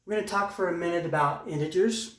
We're going to talk for a minute about integers.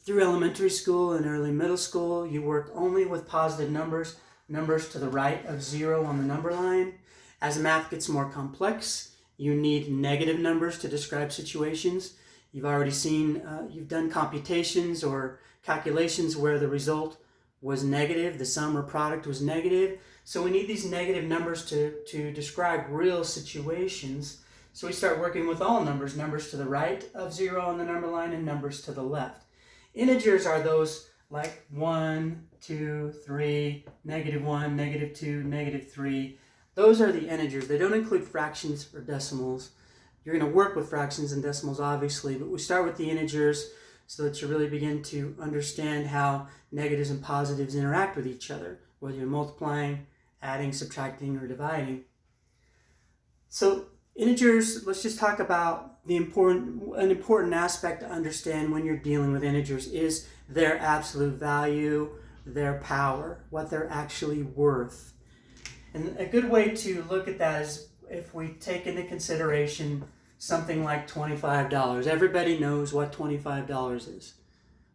Through elementary school and early middle school, you work only with positive numbers, numbers to the right of 0 on the number line. As math gets more complex, you need negative numbers to describe situations. You've already seen, you've done computations or calculations where the result was negative, the sum or product was negative. So we need these negative numbers to describe real situations. So we start working with all numbers, numbers to the right of 0 on the number line and numbers to the left. Integers are those like 1, 2, 3, -1, -2, -3. Those are the integers. They don't include fractions or decimals. You're going to work with fractions and decimals, obviously, but we start with the integers so that you really begin to understand how negatives and positives interact with each other, whether you're multiplying, adding, subtracting, or dividing. So integers, let's just talk about an important aspect to understand when you're dealing with integers is their absolute value, their power, what they're actually worth. And a good way to look at that is if we take into consideration something like $25. Everybody knows what $25 is.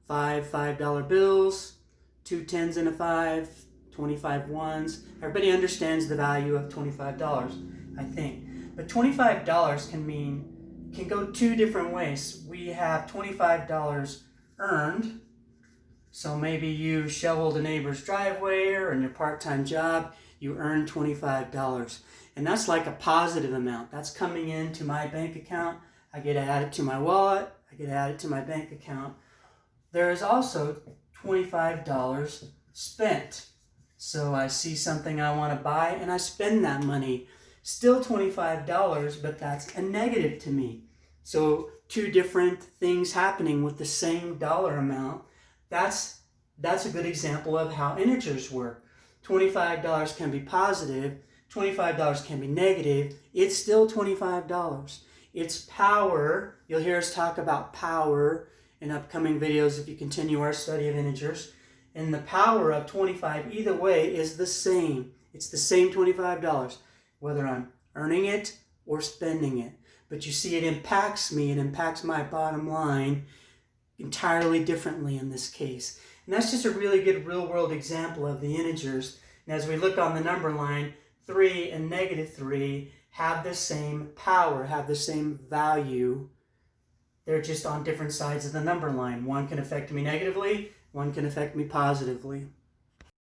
5 $5 bills, 2 10s and a 5, 25 ones. Everybody understands the value of $25, I think. But $25 can go two different ways. We have $25 earned. So maybe you shoveled a neighbor's driveway or in your part-time job, you earned $25. And that's like a positive amount. That's coming into my bank account. I get to add it to my wallet. I get to add it to my bank account. There is also $25 spent. So I see something I want to buy and I spend that money. Still $25, but that's a negative to me. So two different things happening with the same dollar amount. That's a good example of how integers work. $25 can be positive, $25 can be negative. It's still $25. It's power. You'll hear us talk about power in upcoming videos if you continue our study of integers. And the power of 25 either way is the same. It's the same $25, whether I'm earning it or spending it. But you see, it impacts me, it impacts my bottom line entirely differently in this case. And that's just a really good real-world example of the integers. And as we look on the number line, 3 and -3 have the same power, have the same value. They're just on different sides of the number line. One can affect me negatively, one can affect me positively.